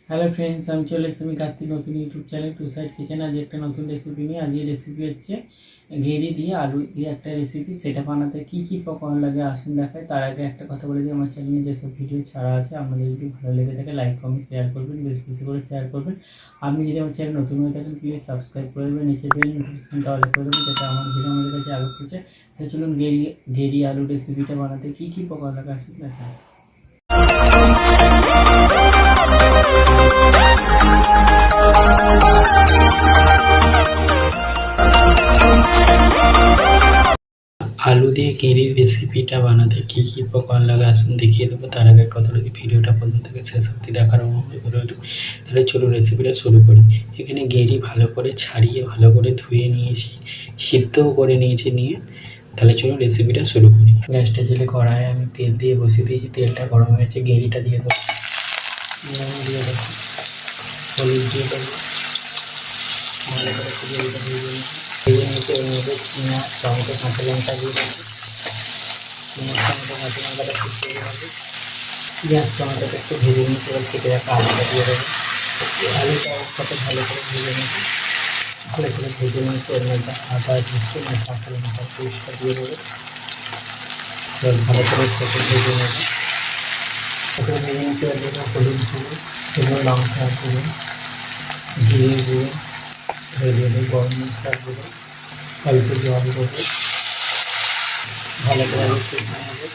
Hello friends, আমি চলে এসেছি আমি কার্তিক নতুন YouTube channel to side kitchen. আজ একটা নতুন রেসিপি নিয়ে। আজকে রেসিপি হচ্ছে ঘেরি দিয়ে আলু দিয়ে একটা রেসিপি। সেটা বানাতে কী কী উপকরণ লাগে আসুন দেখায়। তার আগে একটা কথা বলে দিই, আমার চ্যানেলে যেসব ভিডিও ছাড়া আছে আপনাদের যদি ভালো লেগে থাকে লাইক কমেন্ট শেয়ার করবেন, বেশি বেশি করে শেয়ার করবেন। আপনি যদি আমার চ্যানেল নতুন হয়ে থাকেন প্লিজ সাবস্ক্রাইব করে দেবেন, নিচে বেল নোটিফিকেশনটা অল করে দেবেন যাতে আমার ভিডিও আমাদের কাছে আগে পৌঁছে। চলুন ঘেরি আলু রেসিপিটা বানাতে কী কী উপকরণ লাগে আসুন দেখায়। আলু দিয়ে ঘেরির রেসিপিটা বানাতে কী কী উপকরণ লাগে আসুন দেখিয়ে দেবো। তার আগে কথা যদি ভিডিওটা প্রথম থেকে শেষ অবধি দেখার অনুরোধ রইল। তাহলে চলুন রেসিপিটা শুরু করি। এখানে ঘেরি ভালো করে ছাড়িয়ে ভালো করে ধুয়ে নিয়েছি, সিদ্ধও করে নিয়েছি। তাহলে চলুন রেসিপিটা শুরু করি। গ্যাসটা জেলে কড়াইয়ে আমি তেল দিয়ে বসিয়ে দিয়েছি। তেলটা গরম হয়েছে, ঘেরিটা দিয়ে দেবো, দিয়ে দেবো, হলুদ দিয়ে দেবো, ভালো করে ঘেরিটা দিয়ে দেবো। ভেজে নিয়েছি, এর মধ্যে পেঁয়াজ, টমেটো, কাঁচা লঙ্কা দিয়ে দেবো। পেঁয়াজ, টমেটো, কাঁচা লঙ্কাটা শুকিয়ে দেবো। পেঁয়াজ টমেটোটা একটু ভেজে নিয়েছি, এবার কেটে রাখা আলুটা দিয়ে দেবো। আলুটা সাথে ভালো করে ভেজে নিয়েছি, ভালো করে ভেজে নিয়েছি। এর মধ্যে আদা, রসুন আর কাঁচা লঙ্কার পেস্টটা দিয়ে দেবো। এবার ভালো করে সাথে ভেজে নেবো। সাথে ভেজে নিয়েছি, এবার দেবো হলুদ গুঁড়ো, দেবো লঙ্কা গুঁড়ো, জিরে গুঁড়ো, দিয়ে দেবো গরম মশলা গুঁড়ো, অল্প জল দেবো। ভালো করে কষে নেবো,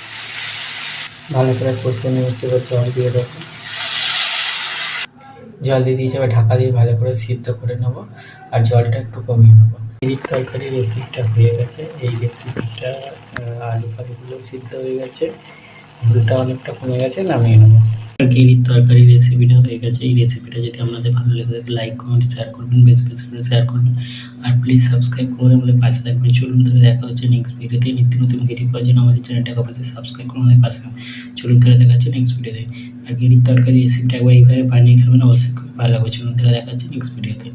ভালো করে কষে নিয়েছি। এবার জল দিয়ে দেবো, জল দিয়ে দিয়েছি। এবার ঢাকা দিয়ে ভালো করে সিদ্ধ করে নেবো আর জলটা একটু কমিয়ে নেবো। এই তরকারি রেসিপিটা হয়ে গেছে। এই রেসিপিটা আলু ফালুগুলো সিদ্ধ হয়ে গেছে, ঝোলটা অনেকটা কমে গেছে, নামিয়ে নেবো। ঘেরির তরকারি রেসিপিটা হয়ে গেছে। এই রেসিপিটা যদি আপনাদের ভালো লেগে থাকে লাইক কমেন্ট শেয়ার করবেন, বেশি বেশি করে শেয়ার করবেন আর প্লিজ সাবস্ক্রাইব করে আমাদের পাশে থাকবেন। চলুন তাহলে দেখা হচ্ছে নেক্সট ভিডিওতে। নিত্য নতুন ঘেরি পাওয়ার জন্য আমাদের চ্যানেলটাকে অবশ্যই সাবস্ক্রাইব করে আমাদের পাশে থাকবেন। চলুন তাহলে দেখা হচ্ছে নেক্সট ভিডিওতে। আর ঘেরির তরকারি রেসিপিটা একবার এইভাবে বানিয়ে খাবেন, অবশ্যই খুব ভালো লাগবে। চলুন তাহলে দেখা হচ্ছে নেক্সট ভিডিওতে।